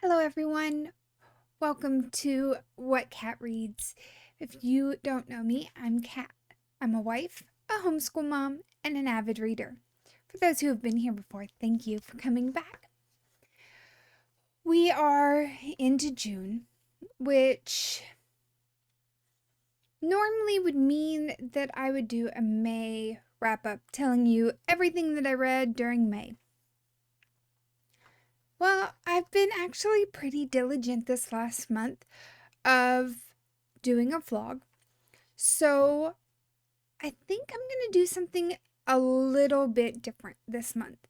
Hello, everyone. Welcome to What Cat Reads. If you don't know me, I'm Kat. I'm a wife, a homeschool mom, and an avid reader. For those who have been here before, thank you for coming back. We are into June, which normally would mean that I would do a May wrap up telling you everything that I read during May. Well, I've been actually pretty diligent this last month of doing a vlog. So I think I'm going to do something a little bit different this month.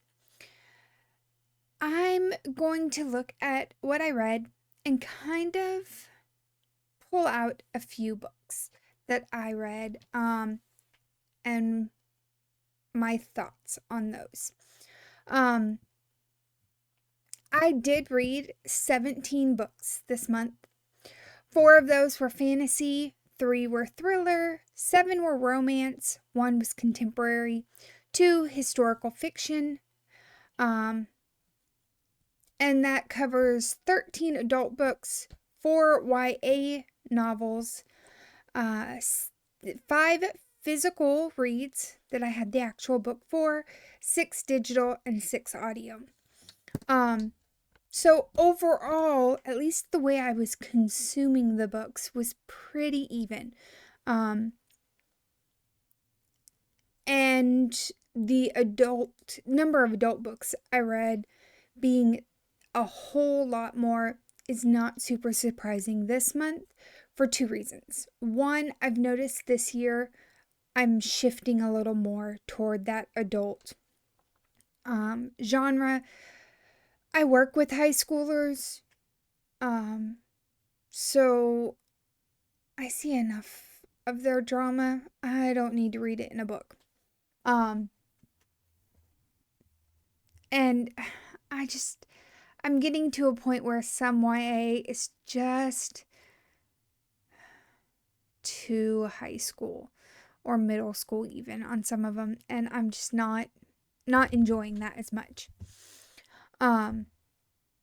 I'm going to look at what I read and kind of pull out a few books that I read and my thoughts on those. I did read 17 books this month. 4 of those were fantasy, 3 were thriller, 7 were romance, 1 was contemporary, 2 historical fiction, and that covers 13 adult books, 4 YA novels, 5 physical reads that I had the actual book for, 6 digital, and 6 audio. So overall, at least the way I was consuming the books was pretty even. And the number of adult books I read being a whole lot more is not super surprising this month for 2 reasons. One, I've noticed this year I'm shifting a little more toward that adult genre. I work with high schoolers, so I see enough of their drama. I don't need to read it in a book. And I'm getting to a point where some YA is just too high school or middle school even on some of them, and I'm just not enjoying that as much.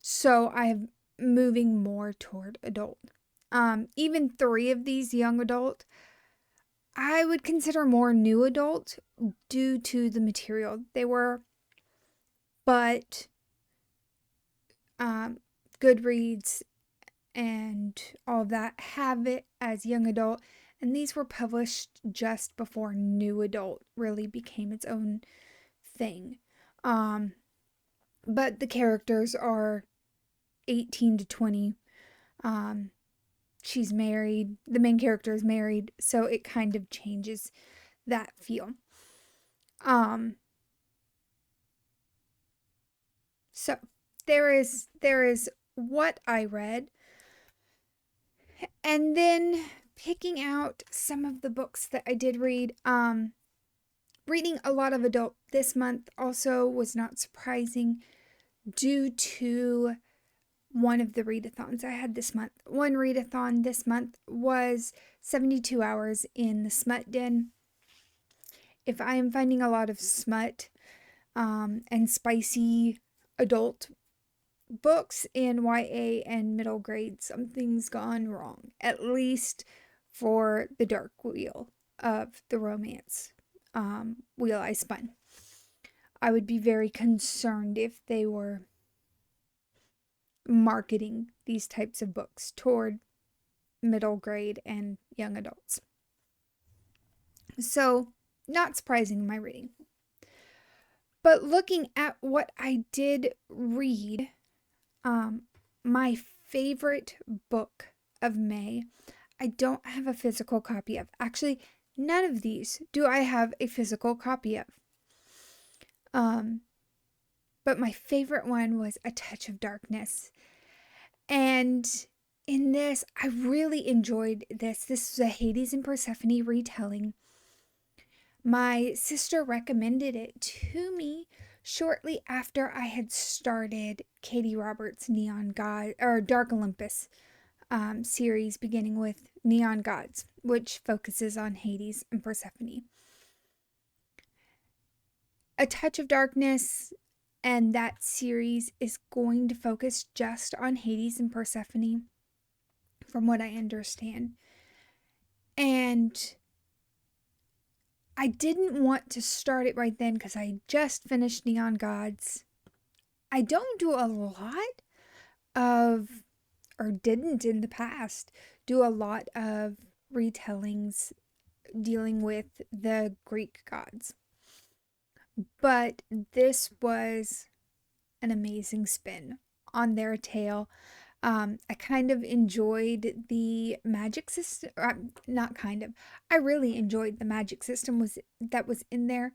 So I'm moving more toward adult. Even 3 of these young adult, I would consider more new adult due to the material they were, but Goodreads and all of that have it as young adult, and these were published just before new adult really became its own thing. But the characters are 18 to 20. She's married. The main character is married, so it kind of changes that feel. So there is what I read, and then picking out some of the books that I did read. Reading a lot of adult this month also was not surprising due to one of the readathons I had this month. One readathon this month was 72 hours in the Smut Den. If I am finding a lot of smut and spicy adult books in YA and middle grade, something's gone wrong. At least for the dark wheel of the romance wheel I spun. I would be very concerned if they were marketing these types of books toward middle grade and young adults. So, not surprising in my reading. But looking at what I did read, my favorite book of May, I don't have a physical copy of. Actually, none of these do I have a physical copy of. But my favorite one was A Touch of Darkness. And in this, I really enjoyed this. This was a Hades and Persephone retelling. My sister recommended it to me shortly after I had started Katie Roberts' Neon God or Dark Olympus series, beginning with Neon Gods, which focuses on Hades and Persephone. A Touch of Darkness And that series is going to focus just on Hades and Persephone, from what I understand. And I didn't want to start it right then because I just finished Neon Gods. I don't do a lot of, or didn't in the past, do a lot of retellings dealing with the Greek gods. But this was an amazing spin on their tale. I kind of enjoyed the magic system. Not kind of. I really enjoyed the magic system that was in there,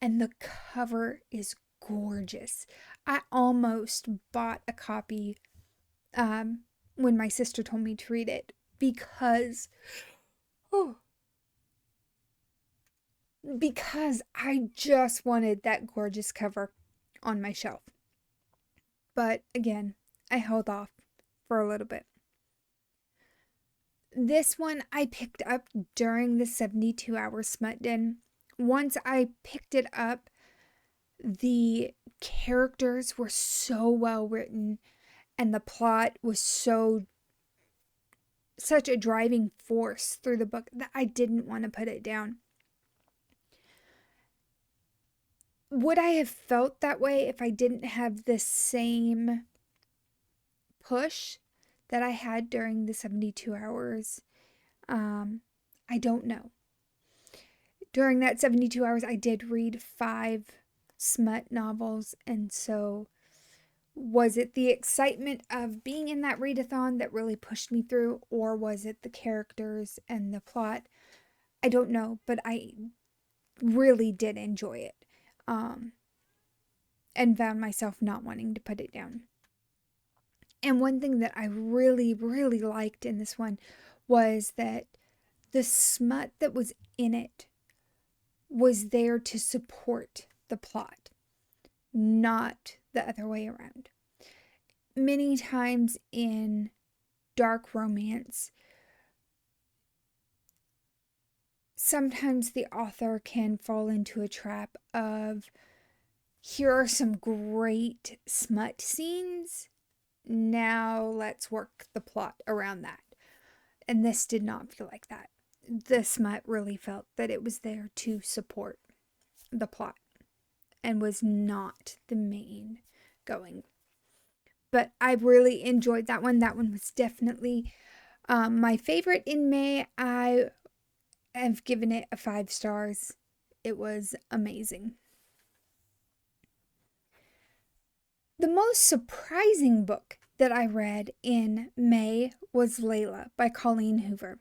and the cover is gorgeous. I almost bought a copy when my sister told me to read it because, oh, because I just wanted that gorgeous cover on my shelf. But again, I held off for a little bit. This one I picked up during the 72-hour smut den. Once I picked it up, the characters were so well written and the plot was such a driving force through the book that I didn't want to put it down. Would I have felt that way if I didn't have the same push that I had during the 72 hours? I don't know. During that 72 hours, I did read 5 smut novels, and so was it the excitement of being in that readathon that really pushed me through, or was it the characters and the plot? I don't know, but I really did enjoy it, and found myself not wanting to put it down. And one thing that I really, really liked in this one was that the smut that was in it was there to support the plot, not the other way around. Many times in dark romance, sometimes the author can fall into a trap of, here are some great smut scenes, now let's work the plot around that. And this did not feel like that. The smut really felt that it was there to support the plot and was not the main going. But I really enjoyed that one. That one was definitely my favorite in May. I have given it a 5 stars. It was amazing. The most surprising book that I read in May was Layla by Colleen Hoover.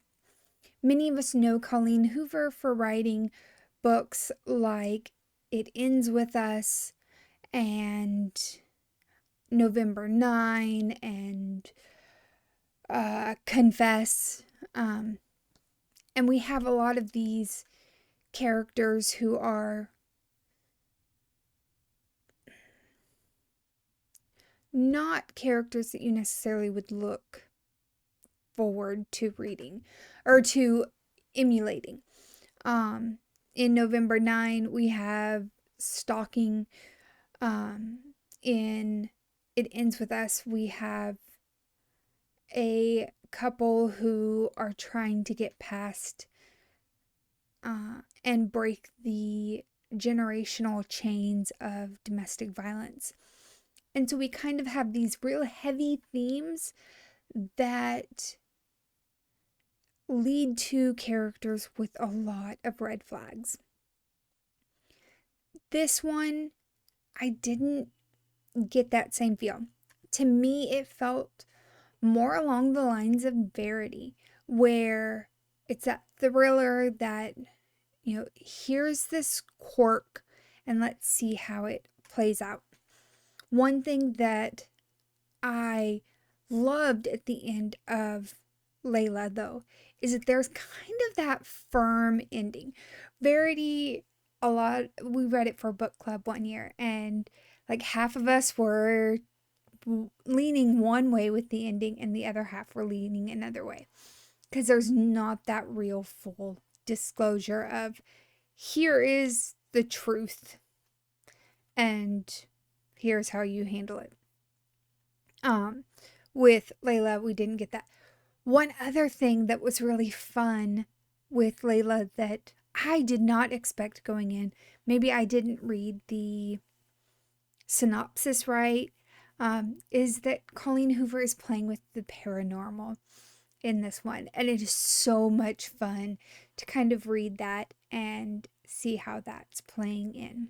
Many of us know Colleen Hoover for writing books like It Ends With Us and November 9 and Confess. And we have a lot of these characters who are not characters that you necessarily would look forward to reading or to emulating. In November 9, we have stalking. In It Ends With Us, we have a couple who are trying to get past and break the generational chains of domestic violence. And so we kind of have these real heavy themes that lead to characters with a lot of red flags. This one, I didn't get that same feel. To me, it felt more along the lines of Verity, where it's that thriller that, here's this quirk and let's see how it plays out. One thing that I loved at the end of Layla, though, is that there's kind of that firm ending. Verity, we read it for book club one year, and like half of us were leaning one way with the ending and the other half were leaning another way, because there's not that real full disclosure of, here is the truth and here's how you handle it. With Layla, we didn't get that. One other thing that was really fun with Layla that I did not expect going in, maybe I didn't read the synopsis right, is that Colleen Hoover is playing with the paranormal in this one. And it is so much fun to kind of read that and see how that's playing in.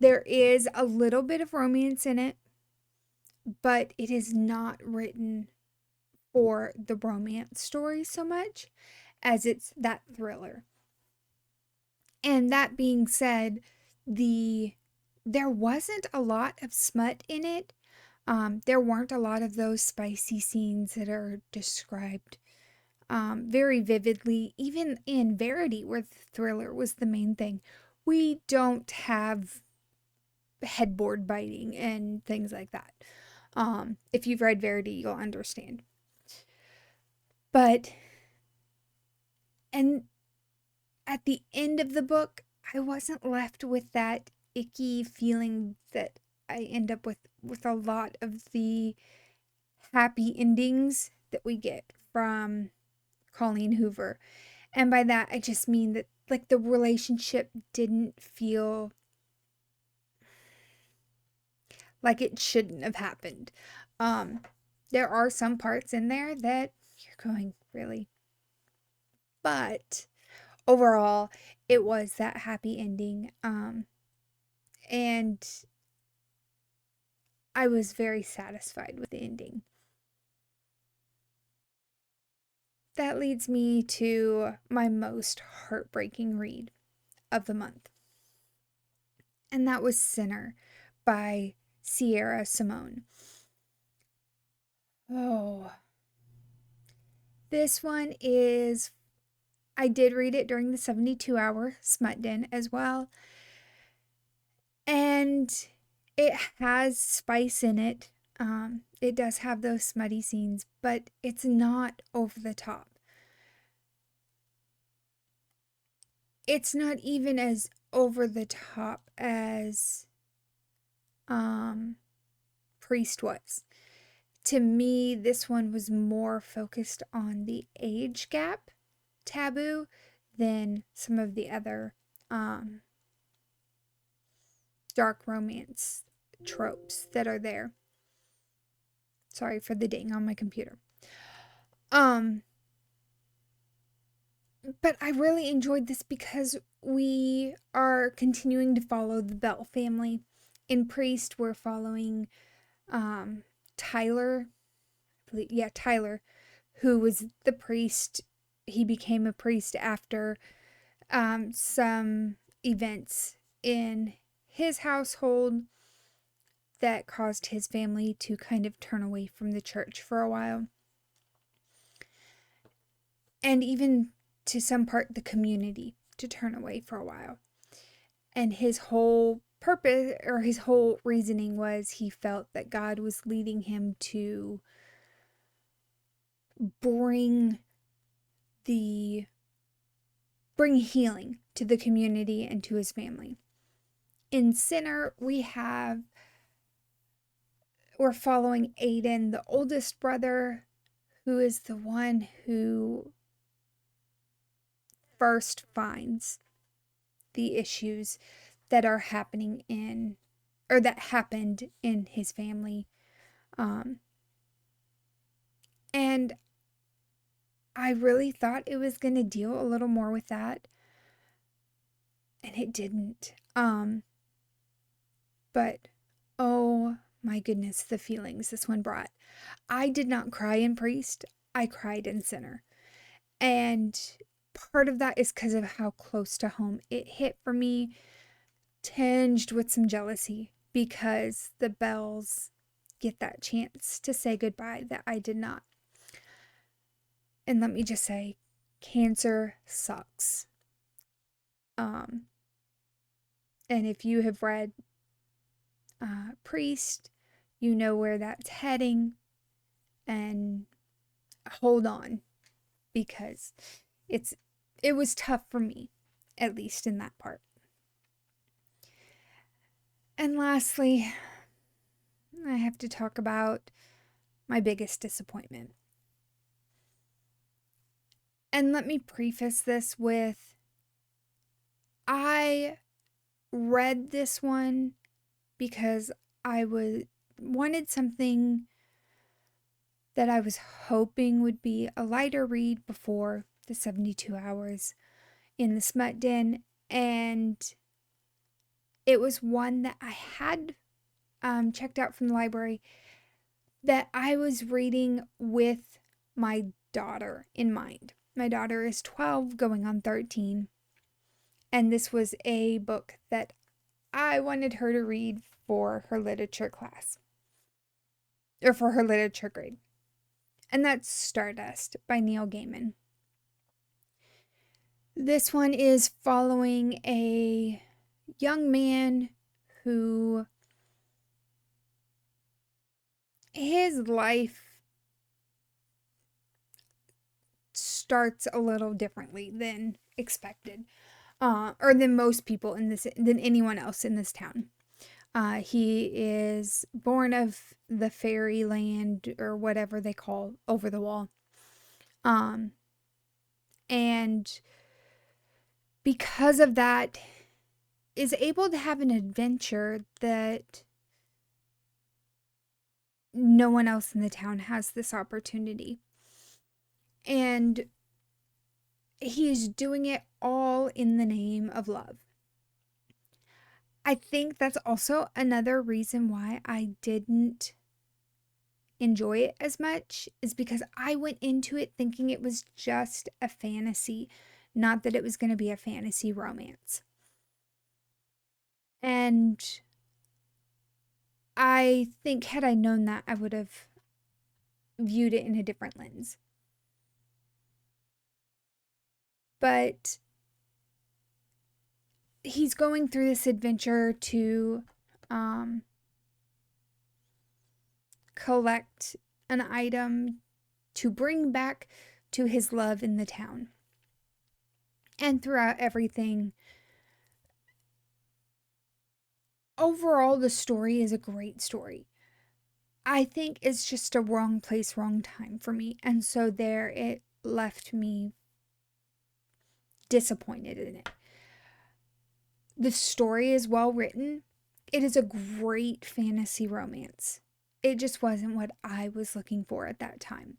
There is a little bit of romance in it, but it is not written for the romance story so much as it's that thriller. And that being said, there wasn't a lot of smut in it. There weren't a lot of those spicy scenes that are described very vividly, even in Verity, where the thriller was the main thing. We don't have headboard biting and things like that. If you've read Verity, you'll understand. But, and at the end of the book, I wasn't left with that icky feeling that I end up with a lot of the happy endings that we get from Colleen Hoover. And by that, I just mean that, like, the relationship didn't feel like it shouldn't have happened. There are some parts in there that you're going, really? But overall, it was that happy ending. And I was very satisfied with the ending. That leads me to my most heartbreaking read of the month. And that was Sinner by Sierra Simone. Oh. This one is, I did read it during the 72-hour Smut Den as well. And it has spice in it. It does have those smutty scenes, but it's not over the top. It's not even as over the top as Priest was. To me, this one was more focused on the age gap taboo than some of the other dark romance tropes that are there. Sorry for the ding on my computer. But I really enjoyed this because we are continuing to follow the Bell family. In Priest, we're following Tyler. Tyler, who was the priest. He became a priest after some events in his household that caused his family to kind of turn away from the church for a while. And even to some part the community to turn away for a while. And his whole purpose, or his whole reasoning, was he felt that God was leading him to bring healing to the community and to his family. In Sinner, we're following Aiden, the oldest brother, who is the one who first finds the issues that are happening that happened in his family. And I really thought it was going to deal a little more with that. And it didn't. But, oh my goodness, the feelings this one brought. I did not cry in Priest. I cried in Sinner. And part of that is because of how close to home it hit for me, tinged with some jealousy, because the Bells get that chance to say goodbye that I did not. And let me just say, cancer sucks. And if you have read Priest, you know where that's heading. And hold on, because it was tough for me, at least in that part. And lastly, I have to talk about my biggest disappointment. And let me preface this with I read this one because wanted something that I was hoping would be a lighter read before the 72 hours in the Smut Den, and it was one that I had checked out from the library that I was reading with my daughter in mind. My daughter is 12, going on 13, and this was a book that I wanted her to read for her literature class, or for her literature grade. And that's Stardust by Neil Gaiman. This one is following a young man who his life starts a little differently than expected, or than most people than anyone else in this town. He is born of the fairyland, or whatever they call over the wall. And because of that, is able to have an adventure that no one else in the town has this opportunity. And he's doing it all in the name of love. I think that's also another reason why I didn't enjoy it as much, is because I went into it thinking it was just a fantasy, not that it was going to be a fantasy romance. And I think had I known that, I would have viewed it in a different lens. But he's going through this adventure to collect an item to bring back to his love in the town. And throughout everything, overall, the story is a great story. I think it's just a wrong place, wrong time for me. And so there, it left me disappointed in it. The story is well written. It is a great fantasy romance. It just wasn't what I was looking for at that time.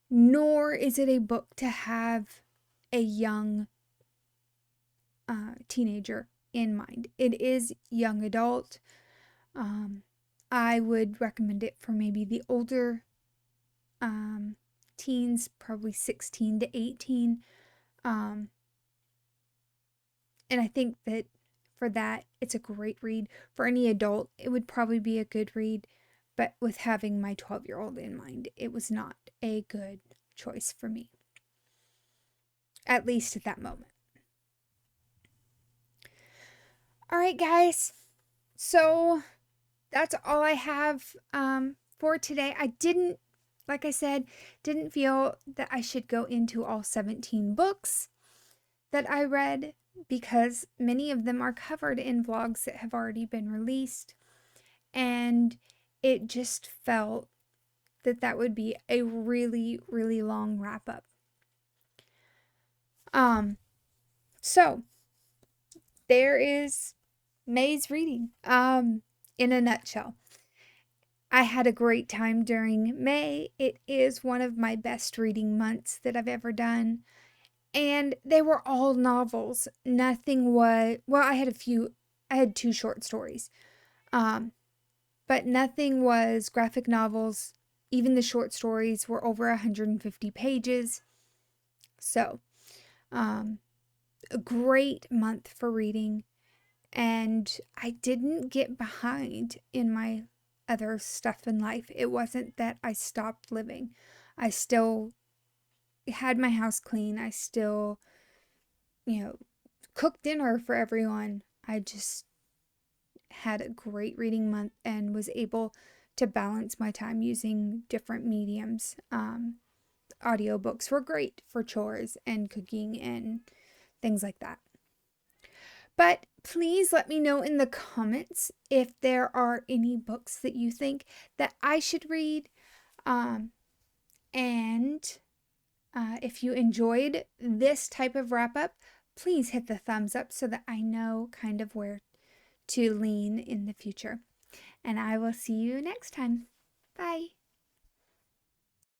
Nor is it a book to have a young teenager in mind. It is young adult. I would recommend it for maybe the older teens, probably 16 to 18. And I think that for that, it's a great read. For any adult, it would probably be a good read. But with having my 12-year-old in mind, it was not a good choice for me. At least at that moment. All right, guys. So that's all I have for today. I didn't, like I said, didn't feel that I should go into all 17 books that I read, because many of them are covered in vlogs that have already been released. And it just felt that that would be a really, really long wrap up. So there is May's reading, in a nutshell. I had a great time during May. It is one of my best reading months that I've ever done. And they were all novels. Nothing was, well, I had 2 short stories. But nothing was graphic novels. Even the short stories were over 150 pages. So, a great month for reading. And I didn't get behind in my other stuff in life. It wasn't that I stopped living. I still had my house clean. I still, cooked dinner for everyone. I just had a great reading month and was able to balance my time using different mediums. Audiobooks were great for chores and cooking and things like that. But please let me know in the comments if there are any books that you think that I should read. And if you enjoyed this type of wrap up, please hit the thumbs up so that I know kind of where to lean in the future. And I will see you next time. Bye.